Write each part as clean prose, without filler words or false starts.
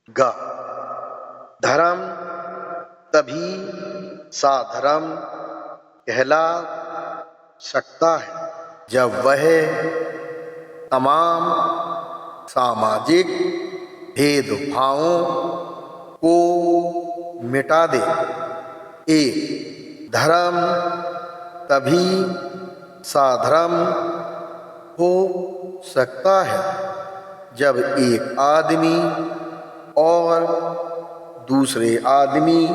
ग धर्म तभी साधर्म कहला सकता है जब वह तमाम सामाजिक भेदभावों को मिटा दे। एक धर्म तभी साधर्म हो सकता है जब एक आदमी और दूसरे आदमी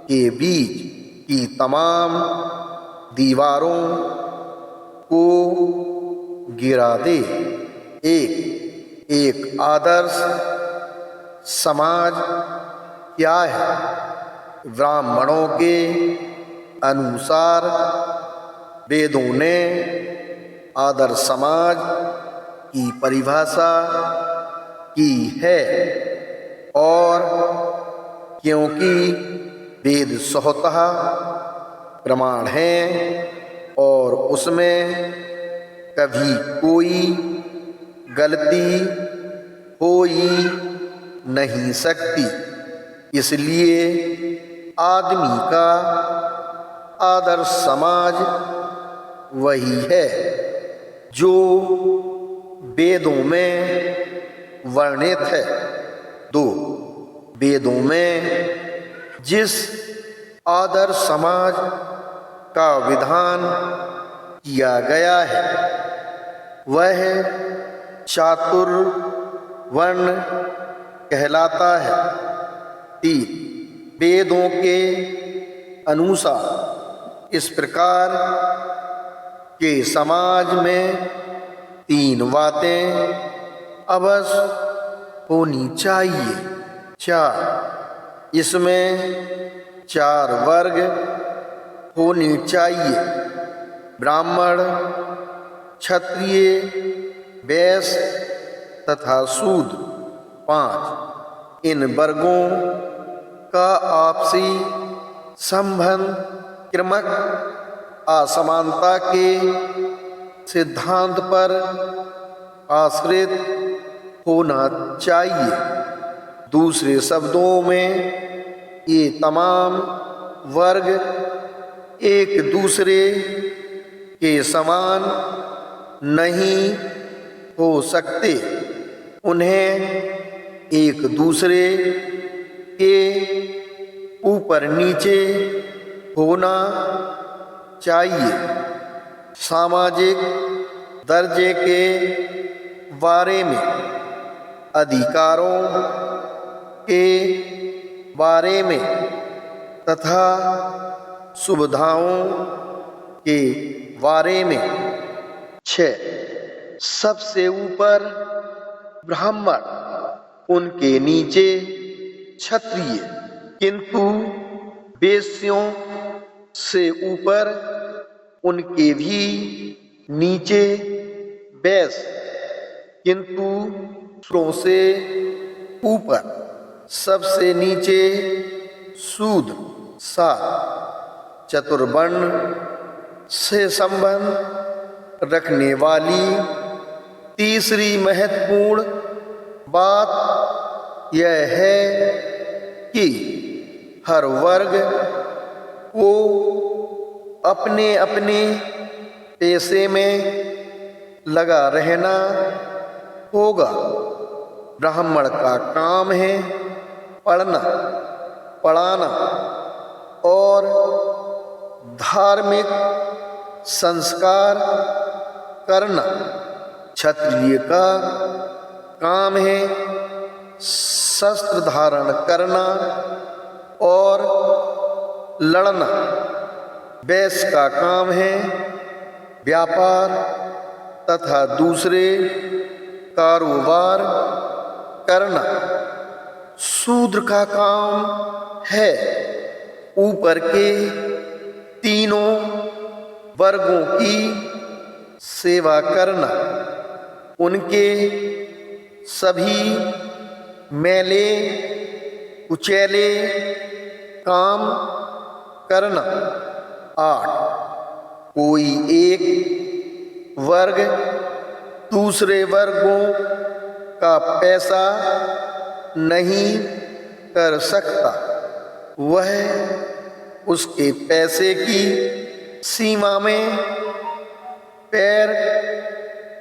के बीच की तमाम दीवारों को गिरा दे। एक आदर्श समाज क्या है? ब्राह्मणों के अनुसार वेदों ने आदर्श समाज की परिभाषा की है और क्योंकि वेद स्वतः प्रमाण हैं और उसमें कभी कोई गलती हो ही नहीं सकती, इसलिए आदमी का आदर्श समाज वही है जो वेदों में वर्णित है। दो वेदों में जिस आदर्श समाज का विधान किया गया है वह चातुर्वर्ण कहलाता है। तीन वेदों के अनुसार इस प्रकार के समाज में तीन बातें अवश्य होनी चाहिए। चार इसमें चार वर्ग होने चाहिए: ब्राह्मण, क्षत्रिय, वैश्य तथा शूद्र। पाँच इन वर्गों का आपसी संबंध क्रमक असमानता के सिद्धांत पर आश्रित होना चाहिए। दूसरे शब्दों में ये तमाम वर्ग एक दूसरे के समान नहीं हो सकते, उन्हें एक दूसरे के ऊपर नीचे होना चाहिए। सामाजिक दर्जे के बारे में, अधिकारों के बारे में तथा सुविधाओं के बारे में। 6 सबसे ऊपर ब्राह्मण, उनके नीचे क्षत्रिय, किंतु वैश्यों से ऊपर उनके भी नीचे वैश्य, किंतु शूद्रों से ऊपर सबसे नीचे शूद्र। 7 चतुर्वर्ण से संबंध रखने वाली तीसरी महत्वपूर्ण बात यह है कि हर वर्ग को अपने अपने पेशे में लगा रहना होगा। ब्राह्मण का काम है पढ़ना, पढ़ाना और धार्मिक संस्कार करना। क्षत्रिय का काम है शस्त्र धारण करना और लड़ना। वैश्य का काम है व्यापार तथा दूसरे कारोबार करना। शूद्र का काम है ऊपर के तीनों वर्गों की सेवा करना, उनके सभी मैले कुचैले काम करना। 8 कोई एक वर्ग दूसरे वर्गों का पैसा नहीं कर सकता, वह उसके पैसे की सीमा में पैर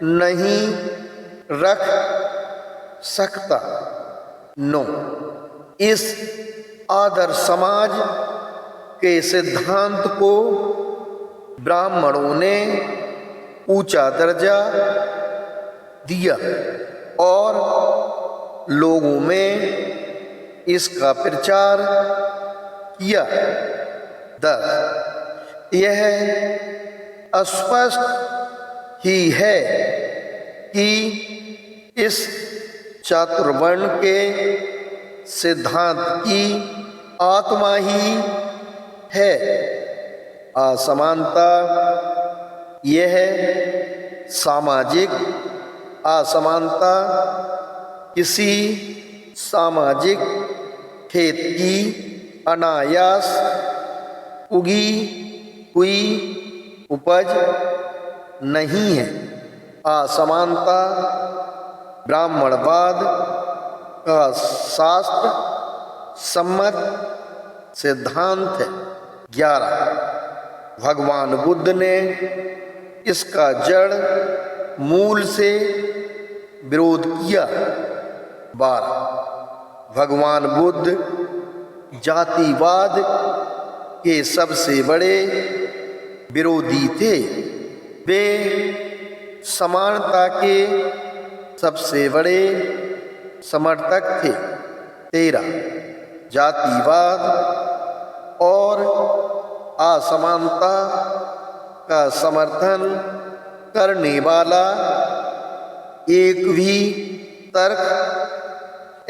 नहीं रख सकता। 9, इस आदर्श समाज के सिद्धांत को ब्राह्मणों ने ऊंचा दर्जा दिया और लोगों में इसका प्रचार किया। 10, यह स्पष्ट ही है कि इस चातुर्वर्ण के सिद्धांत की आत्मा ही है असमानता। यह सामाजिक असमानता किसी सामाजिक खेत की अनायास उगी हुई उपज नहीं है। असमानता ब्राह्मणवाद का शास्त्र सम्मत सिद्धांत है। 11, भगवान बुद्ध ने इसका जड़ मूल से विरोध किया। 12, भगवान बुद्ध जातिवाद के सबसे बड़े विरोधी थे। वे समानता के सबसे बड़े समर्थक थे। 13, जातिवाद और असमानता का समर्थन करने वाला एक भी तर्क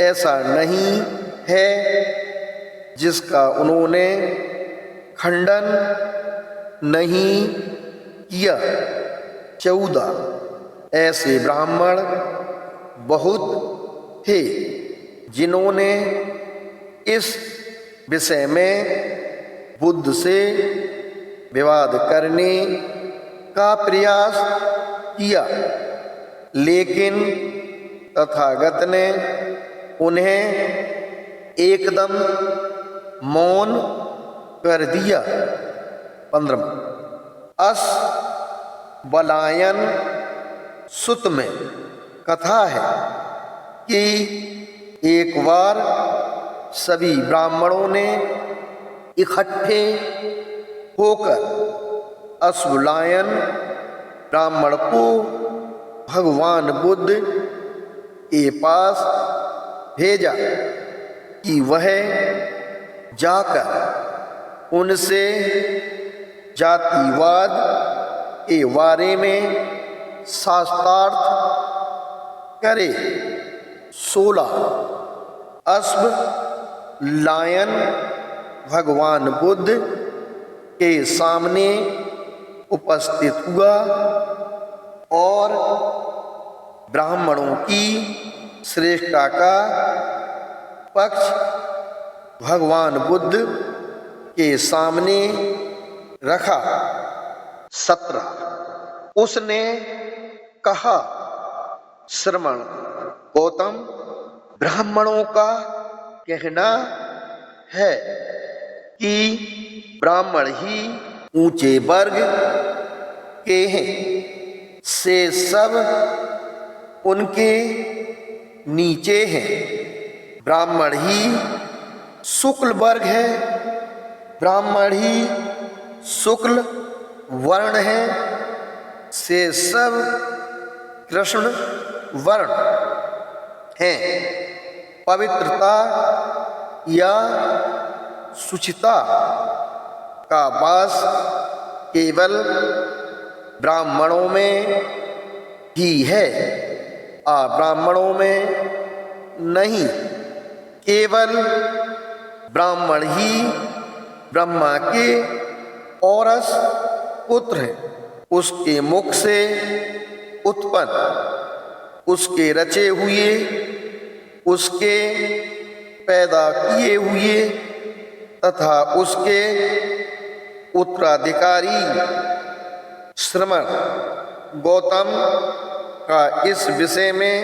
ऐसा नहीं है जिसका उन्होंने खंडन नहीं किया। 14, ऐसे ब्राह्मण बहुत थे जिन्होंने इस विषय में बुद्ध से विवाद करने का प्रयास किया, लेकिन तथागत ने उन्हें एकदम मौन कर दिया। 15, अस बलायन सुत में कथा है कि एक बार सभी ब्राह्मणों ने इकट्ठे होकर अश्वलायन ब्राह्मण को भगवान बुद्ध के पास भेजा कि वह जाकर उनसे जातिवाद के बारे में शास्त्रार्थ करे। 16, अश्वलायन भगवान बुद्ध के सामने उपस्थित हुआ और ब्राह्मणों की श्रेष्ठता का पक्ष भगवान बुद्ध के सामने रखा। 17, उसने कहा, श्रमण गौतम, ब्राह्मणों का कहना है कि ब्राह्मण ही ऊंचे वर्ग के हैं, से सब उनके नीचे हैं। ब्राह्मण ही शुक्ल वर्ग है, ब्राह्मण ही शुक्ल वर्ण है, से सब कृष्ण वर्ण हैं। पवित्रता या शुचिता का वास केवल ब्राह्मणों में ही है, ब्राह्मणों में नहीं। केवल ब्राह्मण ही ब्रह्मा के औरस पुत्र हैं, उसके मुख से उत्पन्न, उसके रचे हुए, उसके पैदा किए हुए तथा उसके उत्तराधिकारी। श्रमण गौतम का इस विषय में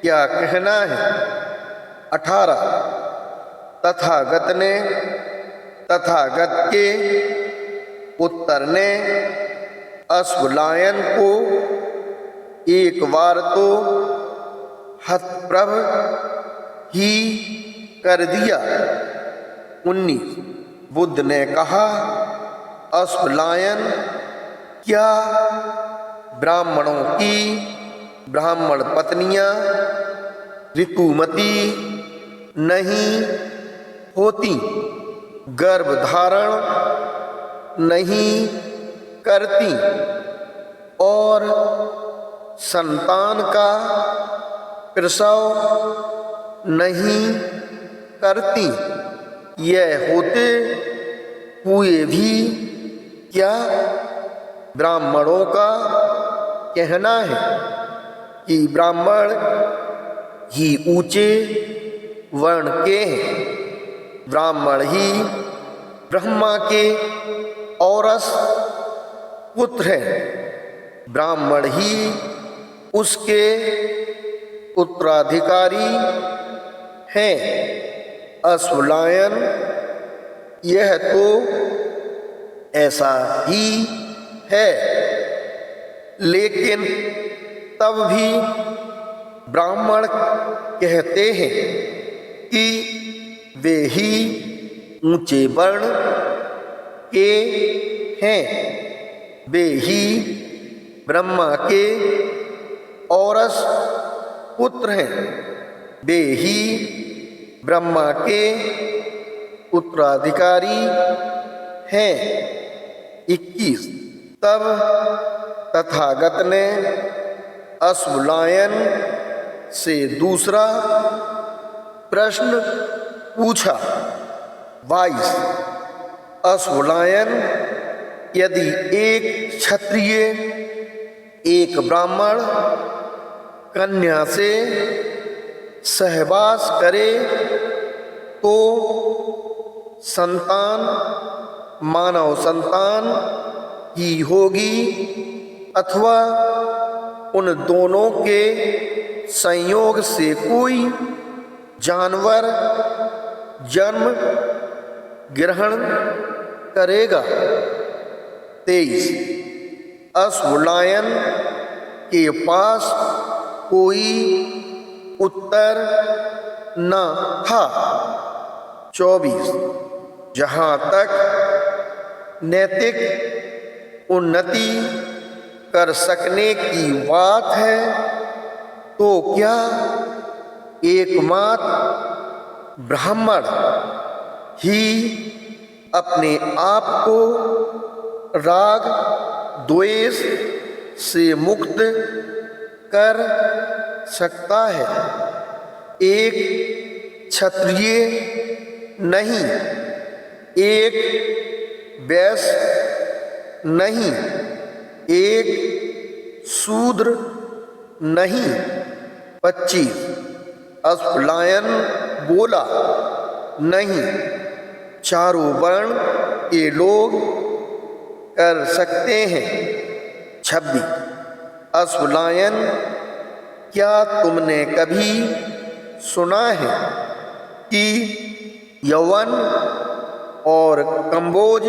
क्या कहना है? 18 तथागत ने तथागत के उत्तर ने अश्वलायन को एक बार तो हतप्रभ ही कर दिया। 19 बुद्ध ने कहा, अश्वलायन, क्या ब्राह्मणों की ब्राह्मण पत्नियां ऋतुमती नहीं होती, गर्भ धारण नहीं करती और संतान का प्रसव नहीं करती? यह होते हुए भी क्या ब्राह्मणों का कहना है कि ब्राह्मण ही ऊंचे वर्ण के हैं, ब्राह्मण ही ब्रह्मा के औरस पुत्र हैं, ब्राह्मण ही उसके उत्तराधिकारी हैं? अश्वलायन, यह तो ऐसा ही है, लेकिन तब भी ब्राह्मण कहते हैं कि वे ही ऊंचे वर्ण के हैं, वे ही ब्रह्मा के औरस पुत्र हैं, वे ही ब्रह्मा के उत्तराधिकारी हैं। 21 तब तथागत ने अश्वलायन से दूसरा प्रश्न पूछा। 22 अश्वलायन, यदि एक क्षत्रिय एक ब्राह्मण कन्या से सहवास करे तो संतान मानव संतान ही होगी अथवा उन दोनों के संयोग से कोई जानवर जन्म ग्रहण करेगा? 23 अश्वलायन के पास कोई उत्तर न था। 24 जहाँ तक नैतिक उन्नति कर सकने की बात है तो क्या एकमात्र ब्राह्मण ही अपने आप को राग द्वेष से मुक्त कर सकता है? एक क्षत्रिय नहीं, एक वैश्य नहीं, एक शूद्र नहीं। 25 अश्वलायन बोला, नहीं, चारों वर्ण के लोग कर सकते हैं। 26 अश्वलायन, क्या तुमने कभी सुना है कि यवन और कंबोज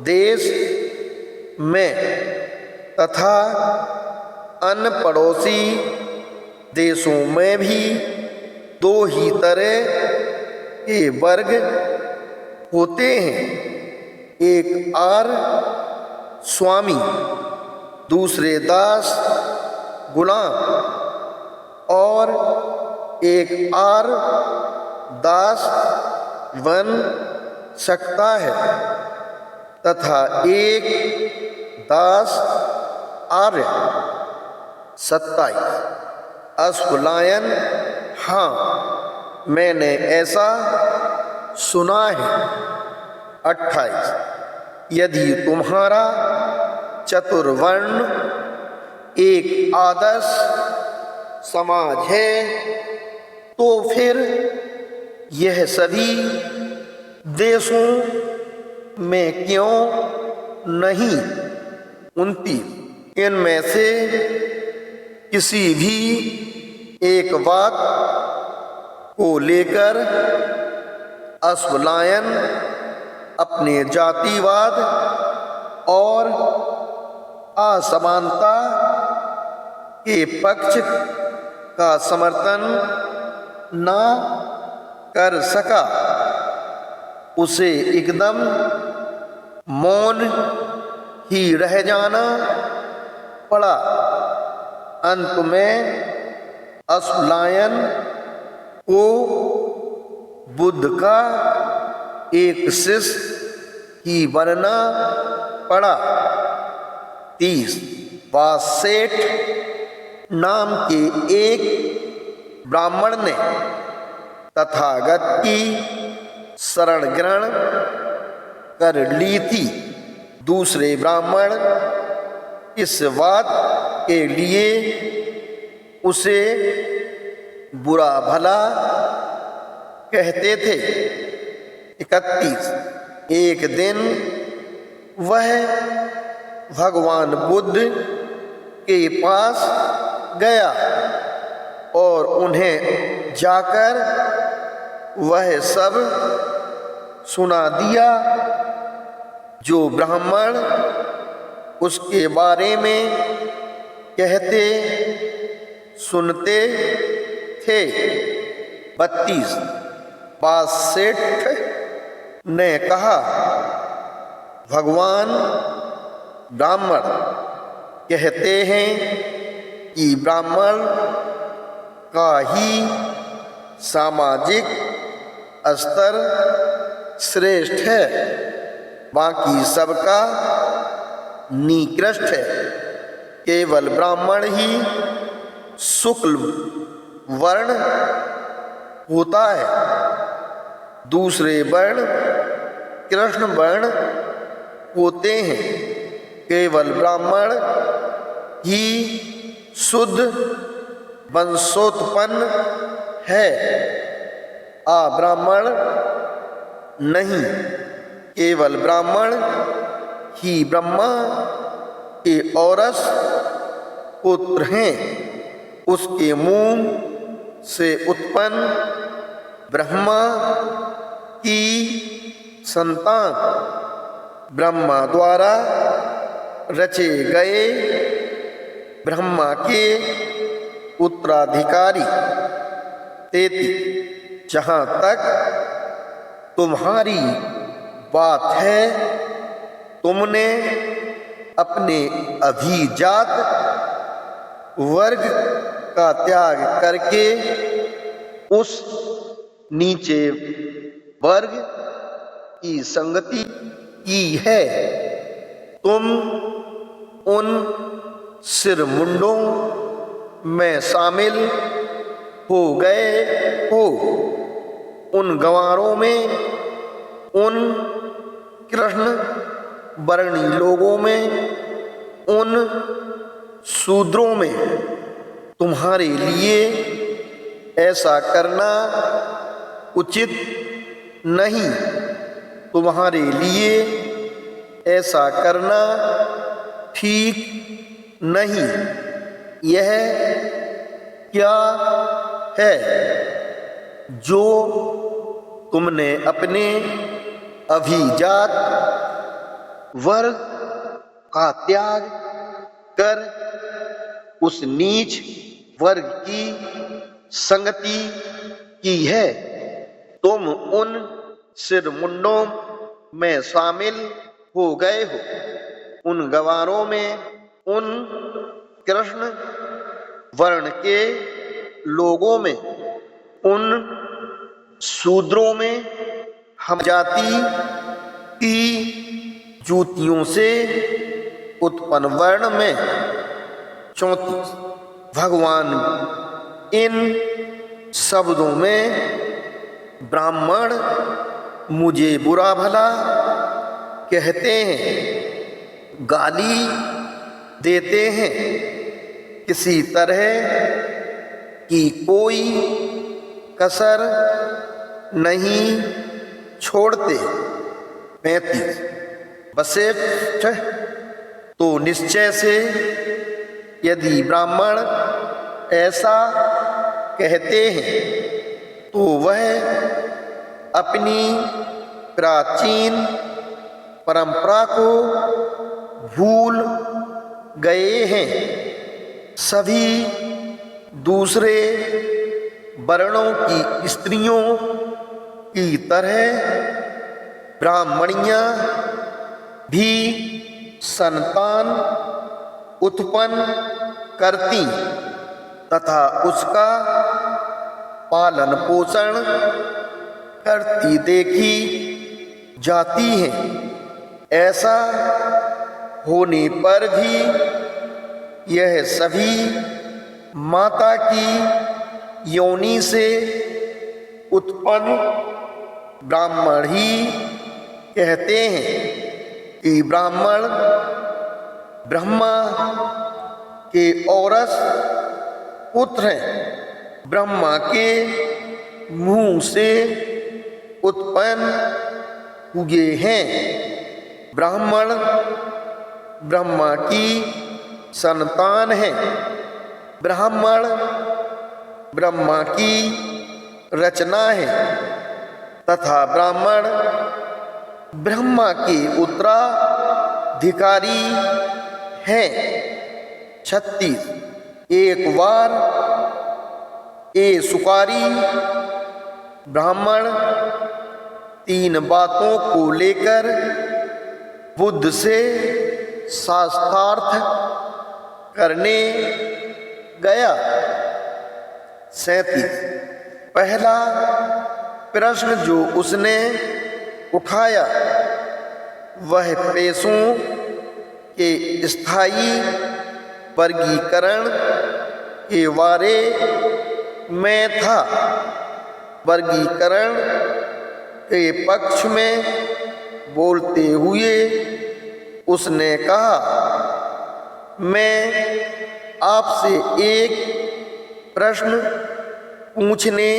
देश में तथा अन्य पड़ोसी देशों में भी दो ही तरह के वर्ग होते हैं, एक आर्य स्वामी, दूसरे दास गुलाम, और एक आर्य दास बन सकता है तथा एक दास आर्य। 27 अश्वलायन, हाँ, मैंने ऐसा सुना है। 28 यदि तुम्हारा चतुर्वर्ण एक आदर्श समाज है तो फिर यह सभी देशों में क्यों नहीं? 29 इनमें से किसी भी एक बात को लेकर अश्वलायन अपने जातिवाद और असमानता के पक्ष का समर्थन न कर सका। उसे एकदम मौन ही रह जाना पड़ा। अंत में अश्वलायन को बुद्ध का एक शिष्य ही बनना पड़ा। 30 वासेठ नाम के एक ब्राह्मण ने तथागत की शरण ग्रहण कर ली थी। दूसरे ब्राह्मण इस बात के लिए उसे बुरा भला कहते थे। 31 एक दिन वह भगवान बुद्ध के पास गया और उन्हें जाकर वह सब सुना दिया जो ब्राह्मण उसके बारे में कहते सुनते थे। 32 वासेठ ने कहा, भगवान ब्राह्मण कहते हैं कि ब्राह्मण का ही सामाजिक स्तर श्रेष्ठ है, बाकी सबका निकृष्ट है। केवल ब्राह्मण ही शुक्ल वर्ण होता है, दूसरे वर्ण कृष्ण वर्ण होते हैं। केवल ब्राह्मण ही शुद्ध वंशोत्पन्न है, अब्राह्मण नहीं। केवल ब्राह्मण ही ब्रह्मा के औरस पुत्र हैं। उसके मुंह से उत्पन्न ब्रह्मा की संतान ब्रह्मा द्वारा रचे गए ब्रह्मा के उत्तराधिकारी। 33 जहाँ तक तुम्हारी बात है, तुमने अपने अभिजात वर्ग का त्याग करके उस नीचे वर्ग की संगति की है। तुम उन सिरमुंडों में शामिल हो गए हो, उन गंवारों में, उन कृष्ण वर्णी लोगों में, उन शूद्रों में। तुम्हारे लिए ऐसा करना उचित नहीं, तुम्हारे लिए ऐसा करना ठीक नहीं। यह क्या है जो तुमने अपने अभिजात वर्ग का त्याग कर उस नीच वर्ग की संगति की है? तुम उन सिरमुंडों में शामिल हो गए हो, उन गंवारों में, उन कृष्ण वर्ण के लोगों में, उन शूद्रों में, हम जाति की जूतियों से उत्पन्न वर्ण में। 34 भगवान इन शब्दों में ब्राह्मण मुझे बुरा भला कहते हैं, गाली देते हैं, किसी तरह की कोई कसर नहीं छोड़ते। 35 वशिष्ठ तो निश्चय से यदि ब्राह्मण ऐसा कहते हैं तो वह अपनी प्राचीन परंपरा को भूल गए हैं। सभी दूसरे वर्णों की स्त्रियों की तरह ब्राह्मणियां भी संतान उत्पन्न करती तथा उसका पालन पोषण करती देखी जाती हैं। ऐसा होने पर भी यह सभी माता की योनि से उत्पन्न ब्राह्मण ही कहते हैं कि ब्राह्मण ब्रह्मा के औरस पुत्र हैं। ब्रह्मा के मुंह से उत्पन्न हुए हैं। ब्राह्मण ब्रह्मा की संतान है। ब्राह्मण ब्रह्मा की रचना है तथा ब्राह्मण ब्रह्मा के उत्तराधिकारी हैं। 36 एक बार ए सुकारी ब्राह्मण 3 बातों को लेकर बुद्ध से शास्त्रार्थ करने गया। 37 पहला प्रश्न जो उसने उठाया वह पेशों के स्थायी वर्गीकरण के बारे में था। वर्गीकरण के पक्ष में बोलते हुए उसने कहा, मैं आपसे एक प्रश्न पूछने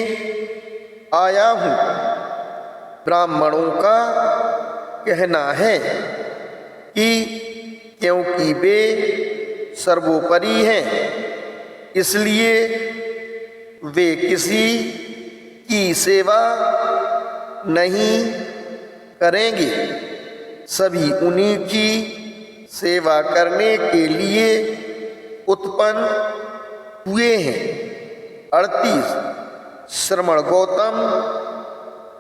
आया हूँ। ब्राह्मणों का कहना है कि क्योंकि वे सर्वोपरि हैं इसलिए वे किसी की सेवा नहीं करेंगे, सभी उन्हीं की सेवा करने के लिए उत्पन्न हुए हैं। 38 श्रमण गौतम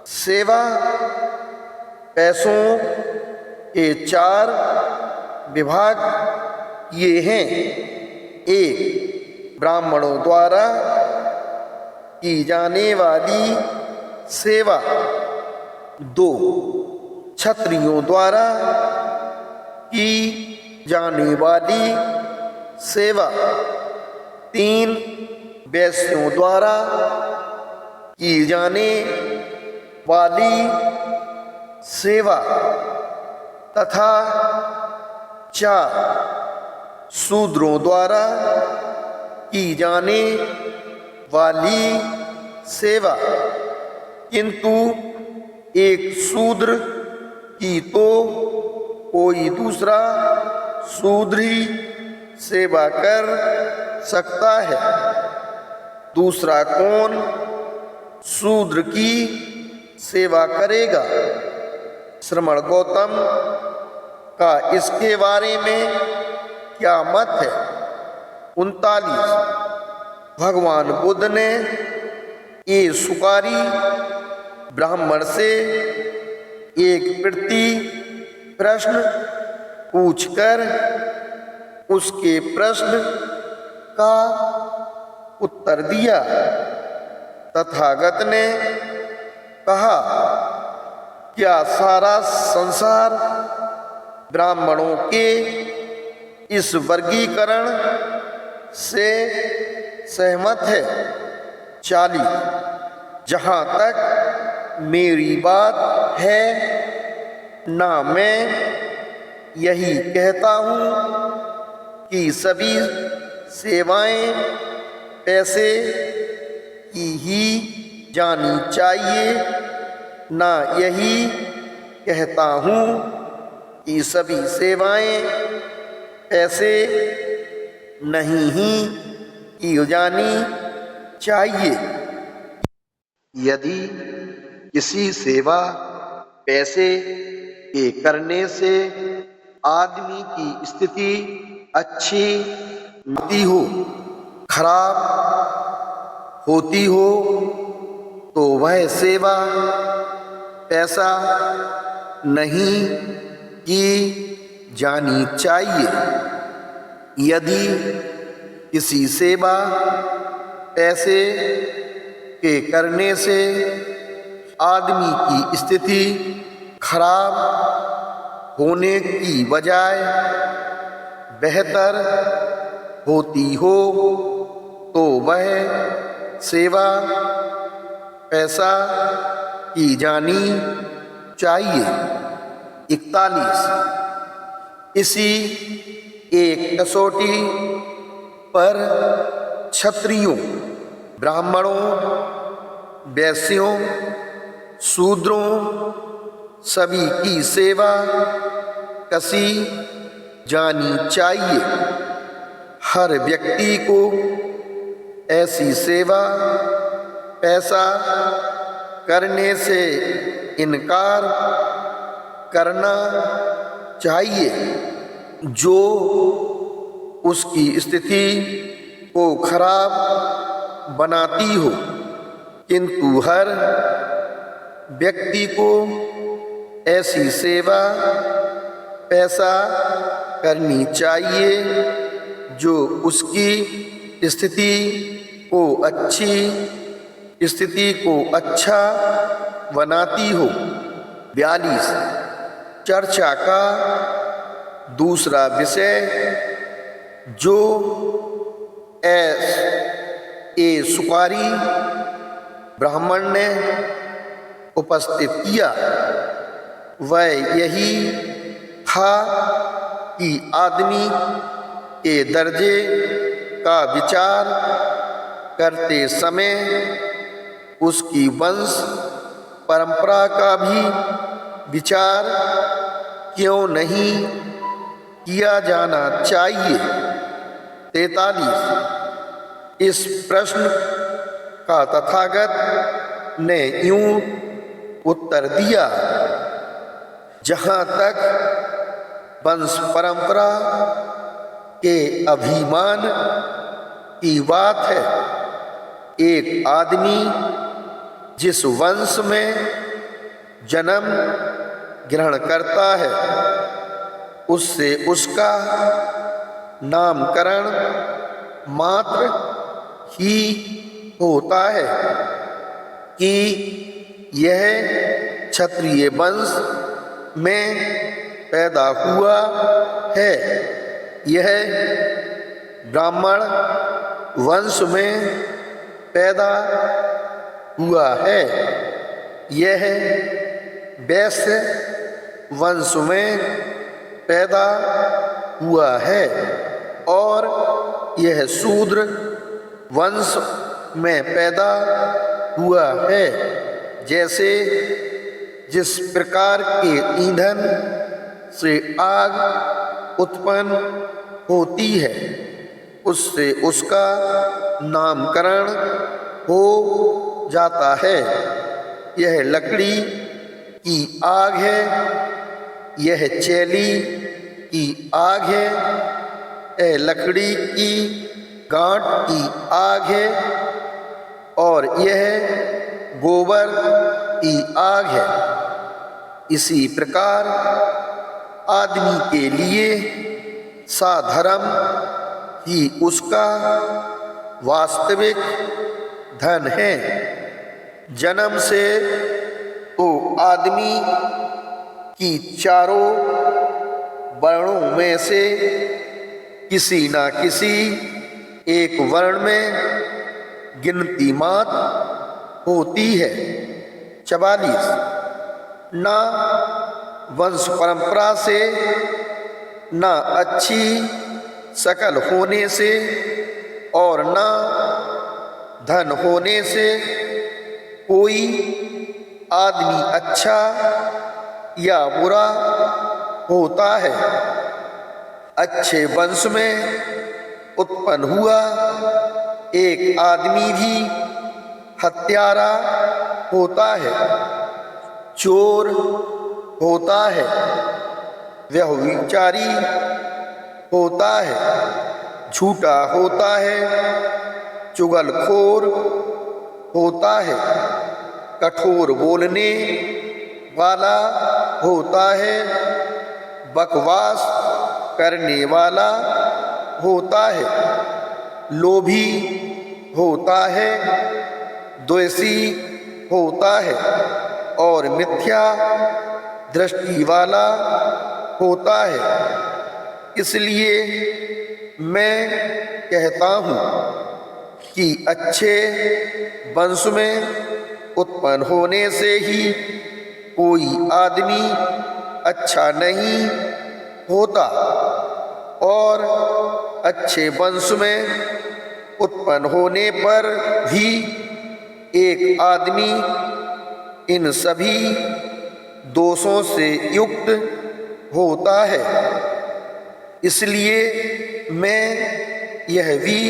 सेवा पैसों के 4 विभाग ये हैं। 1 ब्राह्मणों द्वारा की जाने वाली सेवा। 2 क्षत्रियों द्वारा की जाने वाली सेवा। 3 वैश्यों द्वारा की जाने वाली सेवा तथा 4 शूद्रों द्वारा की जाने वाली सेवा। किंतु एक शूद्र की तो कोई दूसरा शूद्र ही सेवा कर सकता है, दूसरा कौन शूद्र की सेवा करेगा। श्रमण गौतम का इसके बारे में क्या मत है। 39 भगवान बुद्ध ने ये सुकारी ब्राह्मण से एक प्रश्न पूछकर उसके प्रश्न का उत्तर दिया। तथागत ने कहा, क्या सारा संसार ब्राह्मणों के इस वर्गीकरण से सहमत है। 40 जहाँ तक मेरी बात है ना मैं यही कहता हूँ कि सभी सेवाएं पैसे की ही जानी चाहिए, ना यही कहता हूँ कि सभी सेवाएं पैसे नहीं ही की जानी चाहिए। यदि किसी सेवा पैसे के करने से आदमी की स्थिति अच्छी होती हो, खराब होती हो, तो वह सेवा पैसा नहीं की जानी चाहिए। यदि किसी सेवा पैसे के करने से आदमी की स्थिति खराब होने की बजाय बेहतर होती हो, तो वह सेवा पैसा की जानी चाहिए। 41। इसी एक कसौटी पर क्षत्रियों, ब्राह्मणों, वैश्यों, शूद्रों सभी की सेवा कसी जानी चाहिए। हर व्यक्ति को ऐसी सेवा पैसा करने से इनकार करना चाहिए जो उसकी स्थिति को खराब बनाती हो, किंतु हर व्यक्ति को ऐसी सेवा पैसा करनी चाहिए जो उसकी स्थिति को अच्छा बनाती हो। 42। चर्चा का दूसरा विषय जो सुकारी ब्राह्मण ने उपस्थित किया वह यही था कि आदमी के दर्जे का विचार करते समय उसकी वंश परंपरा का भी विचार क्यों नहीं किया जाना चाहिए। 43। इस प्रश्न का तथागत ने यूं उत्तर दिया, जहाँ तक वंश परंपरा के अभिमान की बात है, एक आदमी जिस वंश में जन्म ग्रहण करता है उससे उसका नामकरण मात्र ही होता है कि यह क्षत्रिय वंश में पैदा हुआ है, यह ब्राह्मण वंश में पैदा हुआ है, यह वैश्य वंश में पैदा हुआ है और यह शूद्र वंश में पैदा हुआ है। जैसे जिस प्रकार के ईंधन से आग उत्पन्न होती है उससे उसका नामकरण हो जाता है। यह लकड़ी की आग है, यह चैली की आग है, यह लकड़ी की गांठ की आग है और यह गोबर की आग है। इसी प्रकार आदमी के लिए साधर्म ही उसका वास्तविक धन है। जन्म से तो आदमी की चारों वर्णों में से किसी न किसी एक वर्ण में गिनती मात्र होती है। 44। न वंश परंपरा से न अच्छी शकल होने से और न धन होने से कोई आदमी अच्छा या बुरा होता है। अच्छे वंश में उत्पन्न हुआ एक आदमी भी हत्यारा होता है, चोर होता है, व्यभिचारी होता है, झूठा होता है, चुगलखोर होता है, कठोर बोलने वाला होता है, बकवास करने वाला होता है, लोभी होता है, द्वेषी होता है और मिथ्या दृष्टि वाला होता है। इसलिए मैं कहता हूँ कि अच्छे वंश में उत्पन्न होने से ही कोई आदमी अच्छा नहीं होता और अच्छे वंश में उत्पन्न होने पर भी एक आदमी इन सभी दोषों से युक्त होता है। इसलिए मैं यह भी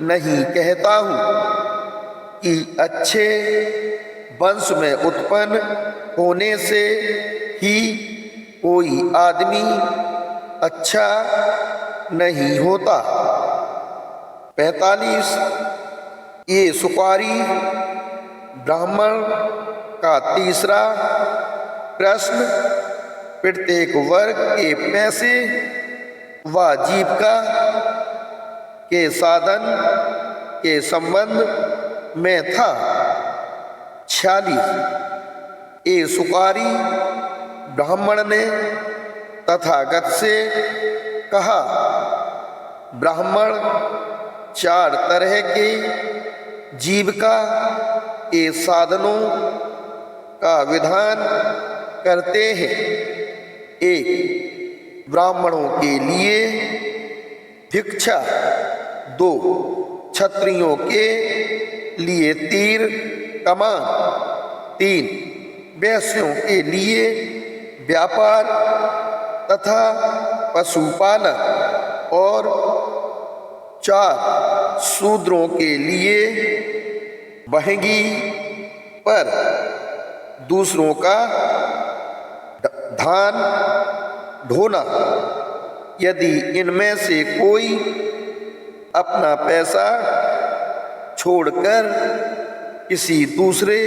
नहीं कहता हूँ कि अच्छे वंश में उत्पन्न होने से ही कोई आदमी अच्छा नहीं होता। 45 ये सुपारी ब्राह्मण का तीसरा प्रश्न प्रत्येक वर्ग के पैसे व जीविका के साधन के संबंध में था। 46 ये सुपारी ब्राह्मण ने तथागत से कहा, ब्राह्मण 4 तरह के जीविका के साधनों का विधान करते हैं। 1 ब्राह्मणों के लिए भिक्षा, 2 क्षत्रियों के लिए तीर कमान, 3 वैश्यों के लिए व्यापार तथा पशुपालन और 4 शूद्रों के लिए बहंगी पर दूसरों का धान ढोना। यदि इनमें से कोई अपना पैसा छोड़कर किसी दूसरे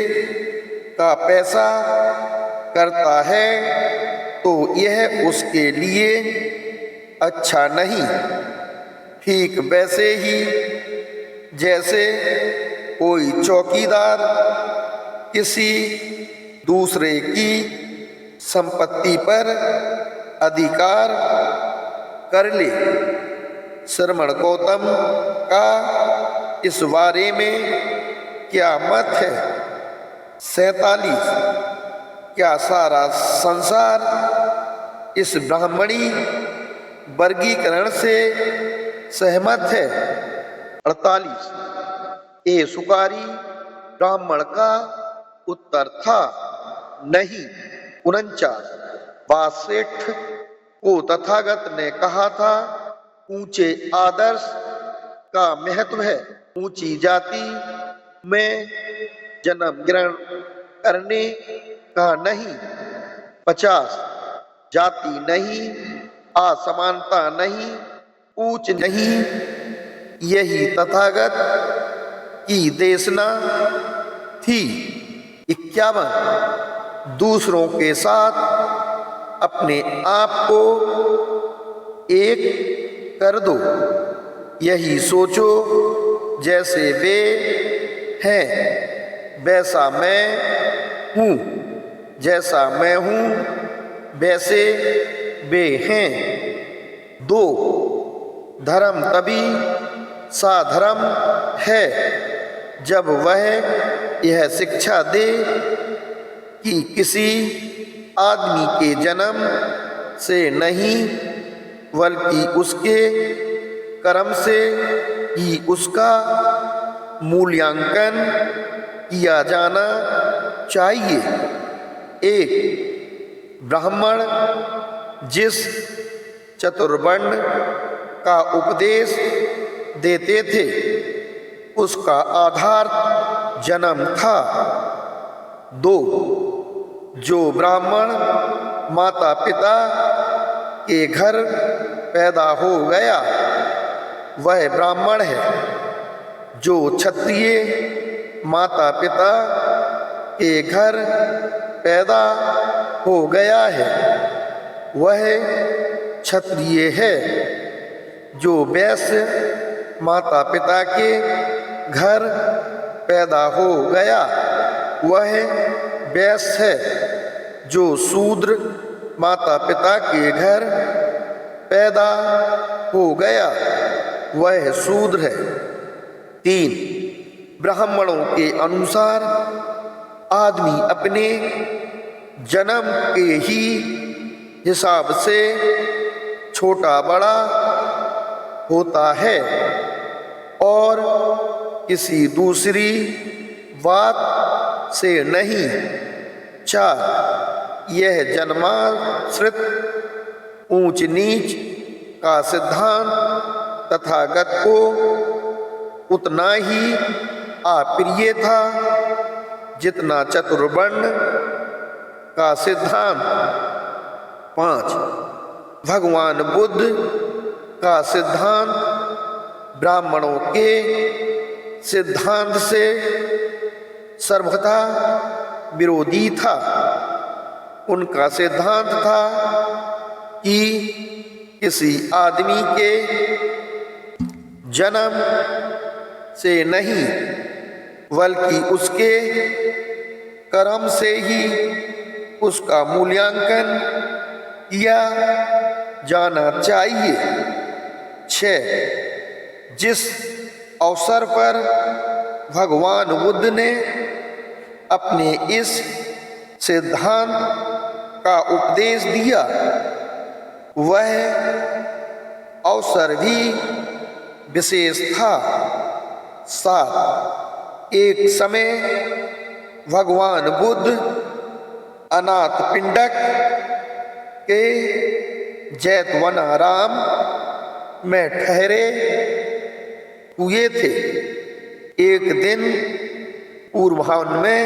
का पैसा करता है तो यह उसके लिए अच्छा नहीं। ठीक वैसे ही जैसे कोई चौकीदार किसी दूसरे की संपत्ति पर अधिकार कर ले। श्रमण गौतम का इस बारे में क्या मत है? 47 क्या सारा संसार इस ब्राह्मणी वर्गीकरण से सहमत है? 48 ये सुकारी ब्राह्मण का उत्तर था, नहीं। 49 बासेठ को तथागत ने कहा था, ऊंचे आदर्श का महत्व है, ऊंची जाति में जन्म ग्रहण करने का नहीं। 50 जाति नहीं, असमानता नहीं, ऊंच नहीं, यही तथागत की देशना थी। 51 दूसरों के साथ अपने आप को एक कर दो, यही सोचो जैसे वे हैं वैसा मैं हूँ, जैसा मैं हूँ वैसे वे हैं। 2 धर्म तभी साधर्म है जब वह यह शिक्षा दे कि किसी आदमी के जन्म से नहीं बल्कि उसके कर्म से ही उसका मूल्यांकन किया जाना चाहिए। 1 ब्राह्मण जिस चतुर्वर्ण का उपदेश देते थे उसका आधार जन्म था। 2. जो ब्राह्मण माता पिता के घर पैदा हो गया वह ब्राह्मण है। जो क्षत्रिय माता पिता के घर पैदा हो गया है वह क्षत्रिय है। जो वैश्य माता पिता के घर पैदा हो गया वह वैश्य है। जो शूद्र माता पिता के घर पैदा हो गया वह शूद्र है। 3. ब्राह्मणों के अनुसार आदमी अपने जन्म के ही हिसाब से छोटा बड़ा होता है और किसी दूसरी बात से नहीं। 4. यह जन्माश्रित ऊंच नीच का सिद्धांत तथागत को उतना ही अप्रिय था जितना चतुर्वर्ण का सिद्धांत। 5. भगवान बुद्ध का सिद्धांत ब्राह्मणों के सिद्धांत से सर्वथा विरोधी था। उनका सिद्धांत था कि किसी आदमी के जन्म से नहीं बल्कि उसके कर्म से ही उसका मूल्यांकन किया जाना चाहिए। 6. जिस अवसर पर भगवान बुद्ध ने अपने इस सिद्धांत का उपदेश दिया वह अवसर भी विशेष था। 7. एक समय भगवान बुद्ध अनाथपिंडक के जैतवनाराम में ठहरे हुए थे। एक दिन पूर्वाह्न में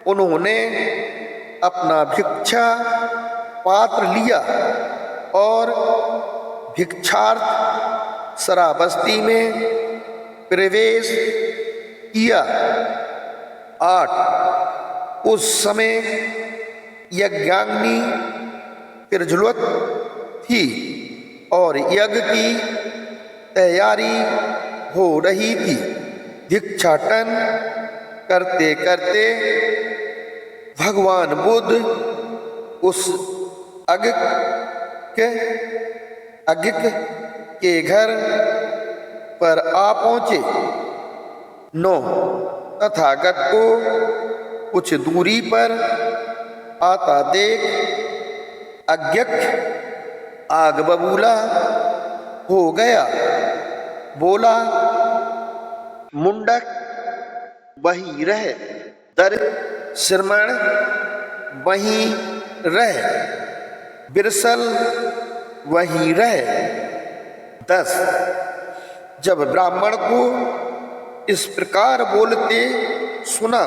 उन्होंने अपना भिक्षा पात्र लिया और भिक्षार्थ शराबस्ती में प्रवेश किया। 8. उस समय यज्ञाग्नि प्रज्वलित थी और यज्ञ की तैयारी हो रही थी। भिक्षाटन करते करते भगवान बुद्ध उस अग्नि के घर पर आ पहुंचे। 9. तथागत को कुछ दूरी पर आता देख अज्ञक आग बबूला हो गया। बोला, मुंडक वहीं रह, दर श्रमण वहीं रह, बिरसल वहीं रह। 10. जब ब्राह्मण को इस प्रकार बोलते सुना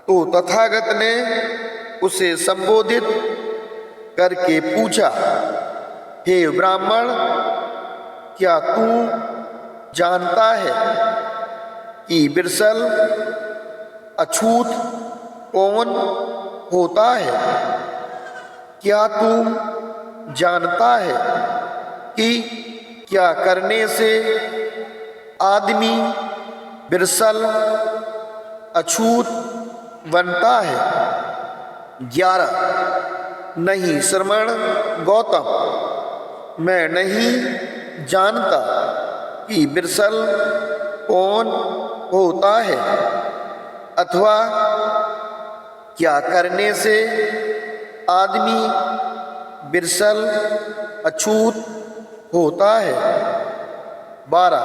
तो तथागत ने उसे संबोधित करके पूछा, हे ब्राह्मण, क्या तू जानता है कि बिरसल अछूत कौन होता है? क्या तू जानता है कि क्या करने से आदमी बिरसल अछूत बनता है? 11. नहीं श्रमण गौतम, मैं नहीं जानता कि बिरसल कौन होता है अथवा क्या करने से आदमी बिरसल अछूत होता है। 12.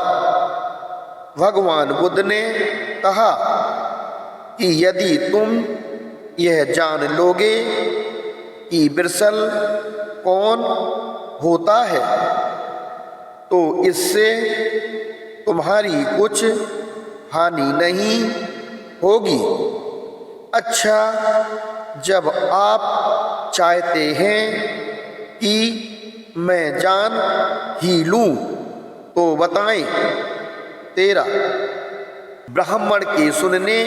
भगवान बुद्ध ने कहा कि यदि तुम यह जान लोगे कि बिरसल कौन होता है तो इससे तुम्हारी कुछ हानि नहीं होगी। अच्छा, जब आप चाहते हैं कि मैं जान ही लूं तो बताएं। 13 ब्राह्मण के सुनने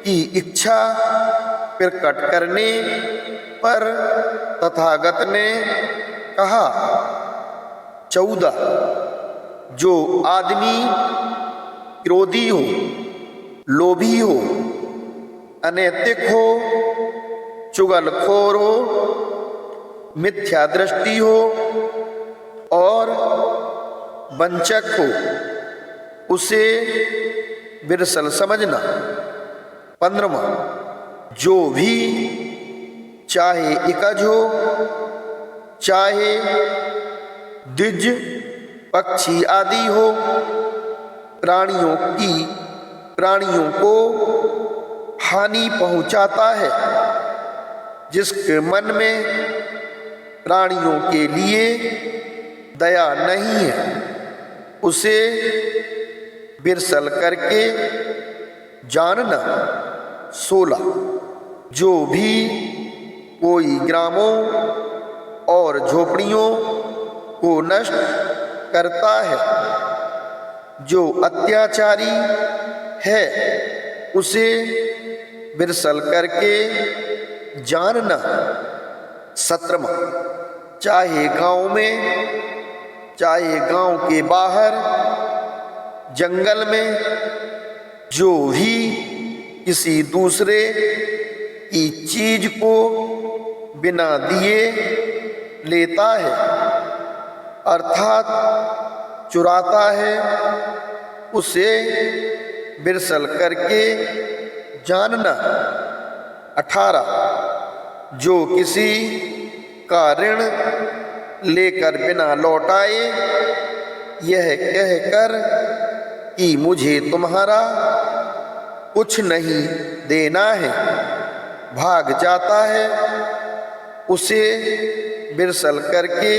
की इच्छा प्रकट करने पर तथागत ने कहा। 14 जो आदमी क्रोधी हो, लोभी हो, अनैतिक हो, चुगलखोर हो, मिथ्या दृष्टि हो और वंचक हो, उसे विरसल समझना। 15 जो भी चाहे इकज हो, चाहे द्विज पक्षी आदि हो, प्राणियों को हानि पहुंचाता है, जिसके मन में प्राणियों के लिए दया नहीं है, उसे विरसल करके जानना। 16 जो भी कोई ग्रामों और झोपड़ियों को नष्ट करता है, जो अत्याचारी है, उसे विरसल करके जानना। 17 चाहे गांव में, चाहे गांव के बाहर, जंगल में, जो भी किसी दूसरे की चीज को बिना दिए लेता है, अर्थात चुराता है, उसे विरसल करके जानना। 18 जो किसी का ऋण लेकर बिना लौटाए, यह कहकर कि मुझे तुम्हारा कुछ नहीं देना है, भाग जाता है, उसे विरसल करके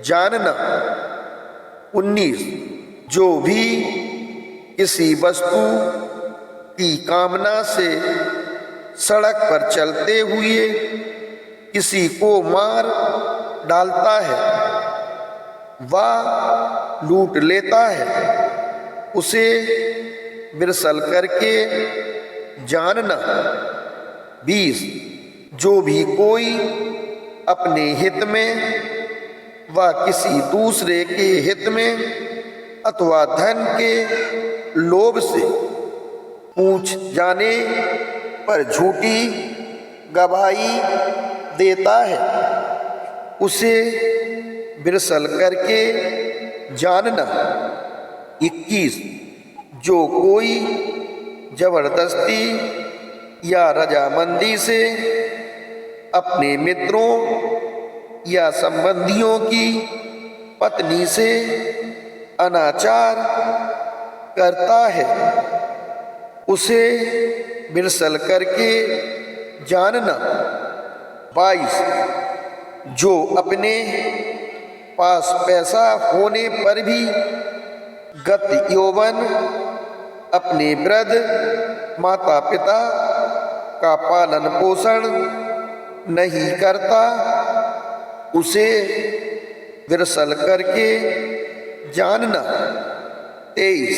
जानना। 19 जो भी किसी वस्तु की कामना से सड़क पर चलते हुए किसी को मार डालता है व लूट लेता है, उसे विरसल करके जानना। 20 जो भी कोई अपने हित में व किसी दूसरे के हित में अथवा धन के लोभ से पूछ जाने पर झूठी गवाही देता है, उसे विरसल करके जानना। 21 जो कोई जबरदस्ती या रजामंदी से अपने मित्रों या संबंधियों की पत्नी से अनाचार करता है, उसे विरसल करके जानना। 22 जो अपने पास पैसा होने पर भी गत यौवन अपने वृद्ध माता पिता का पालन पोषण नहीं करता, उसे विरसल करके जानना। 23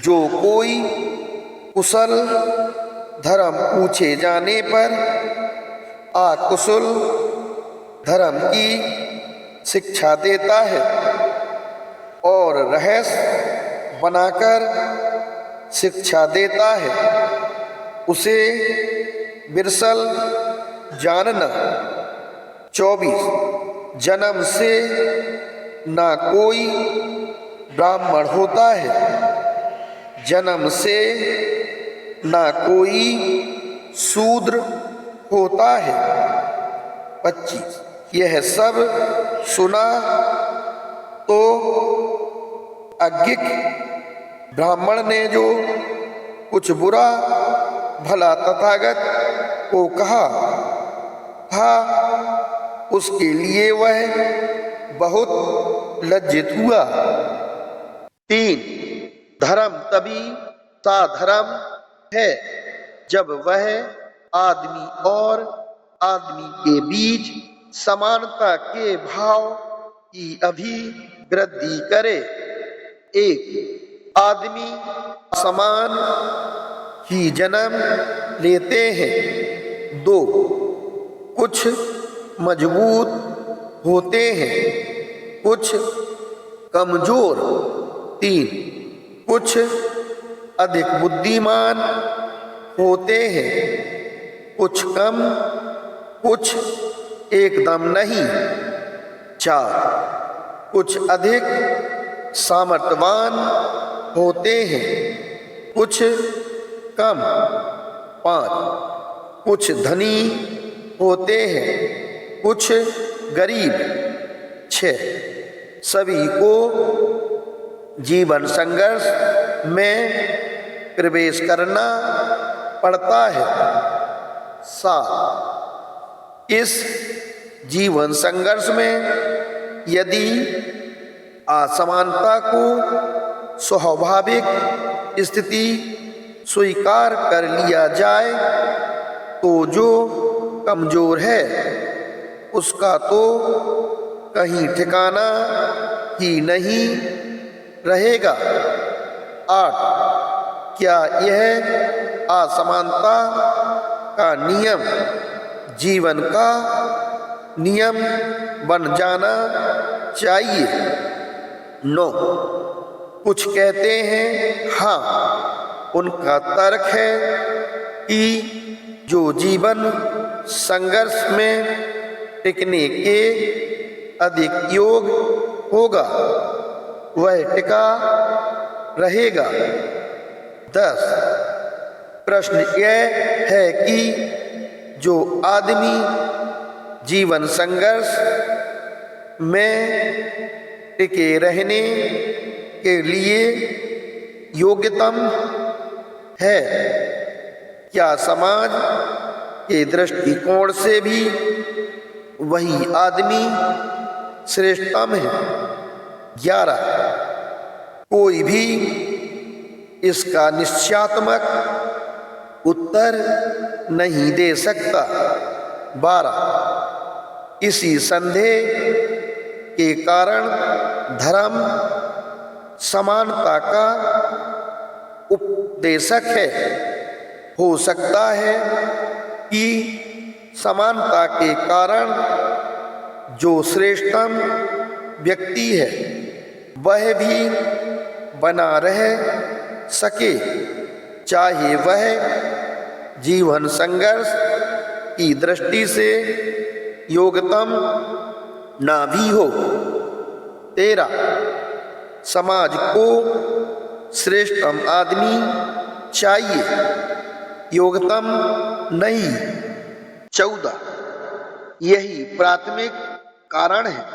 जो कोई कुशल धर्म पूछे जाने पर अकुशल धर्म की शिक्षा देता है और रहस्य बनाकर शिक्षा देता है, उसे विरसल जानना। 24 जन्म से ना कोई ब्राह्मण होता है, जन्म से ना कोई शूद्र होता है। 25 यह सब सुना तो अज्ञिक ब्राह्मण ने जो कुछ बुरा भला तथागत को कहा था, उसके लिए वह बहुत लज्जित हुआ। 3 धर्म तभी साधर्म है जब वह आदमी और आदमी के बीच समानता के भाव की अभिवृद्धि करे। एक, आदमी समान ही जन्म लेते हैं। दो, कुछ मजबूत होते हैं, कुछ कमजोर। तीन, कुछ अधिक बुद्धिमान होते हैं, कुछ कम, कुछ एकदम नहीं। चार, कुछ अधिक सामर्थ्यवान होते हैं, कुछ कम। पाँच, कुछ धनी होते हैं, कुछ गरीब। छः, सभी को जीवन संघर्ष में प्रवेश करना पड़ता है। सात, इस जीवन संघर्ष में यदि असमानता को स्वाभाविक स्थिति स्वीकार कर लिया जाए तो जो कमजोर है उसका तो कहीं ठिकाना ही नहीं रहेगा। आठ, क्या यह असमानता का नियम जीवन का नियम बन जाना चाहिए? 9, कुछ कहते हैं हाँ। उनका तर्क है कि जो जीवन संघर्ष में टिकने के अधिक योग होगा वह टिका रहेगा। 10, प्रश्न यह है कि जो आदमी जीवन संघर्ष में टिके रहने के लिए योग्यतम है, क्या समाज के दृष्टिकोण से भी वही आदमी श्रेष्ठतम है? 11, कोई भी इसका निश्चयात्मक उत्तर नहीं दे सकता। 12, इसी संदेह के कारण धर्म समानता का उपदेशक है। हो सकता है कि समानता के कारण जो श्रेष्ठतम व्यक्ति है वह भी बना रह सके, चाहे वह जीवन संघर्ष की दृष्टि से योग्यतम ना भी हो। 13, समाज को श्रेष्ठतम आदमी चाहिए, योग्यतम नहीं। 14, यही प्राथमिक कारण है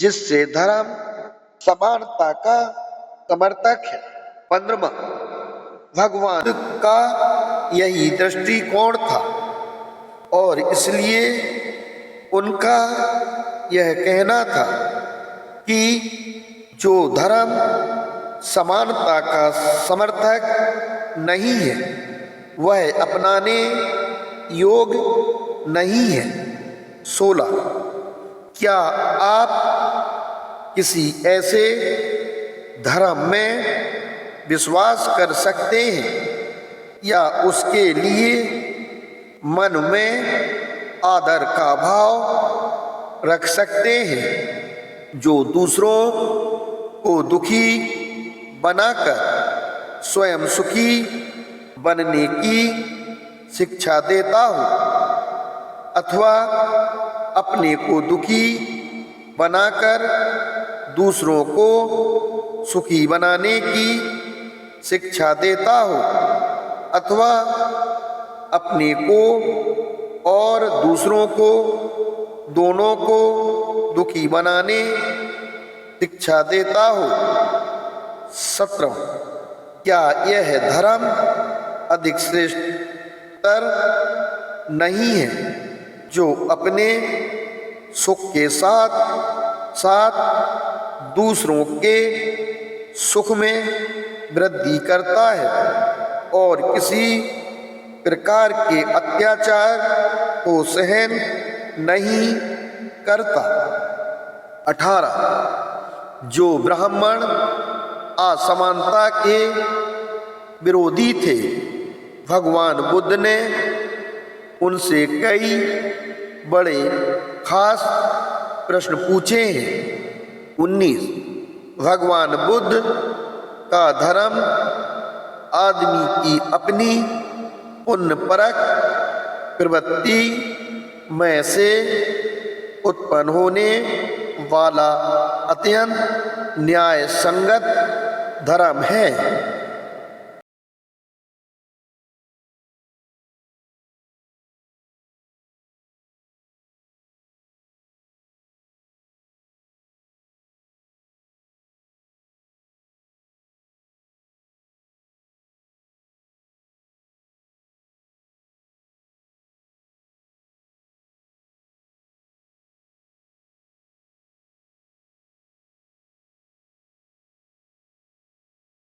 जिससे धर्म समानता का समर्थक है। 15, भगवान का यही दृष्टिकोण था और इसलिए उनका यह कहना था कि जो धर्म समानता का समर्थक नहीं है वह अपनाने योग्य नहीं है। 16, क्या आप किसी ऐसे धर्म में विश्वास कर सकते हैं या उसके लिए मन में आदर का भाव रख सकते हैं जो दूसरों को दुखी बनाकर स्वयं सुखी बनने की शिक्षा देता हो, अथवा अपने को दुखी बनाकर दूसरों को सुखी बनाने की शिक्षा देता हो, अथवा अपने को और दूसरों को दोनों को दुखी बनाने शिक्षा देता हो। 17, क्या यह धर्म अधिक श्रेष्ठतर नहीं है जो अपने सुख के साथ साथ दूसरों के सुख में वृद्धि करता है और किसी प्रकार के अत्याचार को सहन नहीं करता। 18 जो ब्राह्मण असमानता के विरोधी थे, भगवान बुद्ध ने उनसे कई बड़े खास प्रश्न पूछे हैं। 19 भगवान बुद्ध का धर्म आदमी की अपनी पुण्यपरक प्रवृत्ति में से उत्पन्न होने वाला अत्यंत न्याय संगत धर्म है।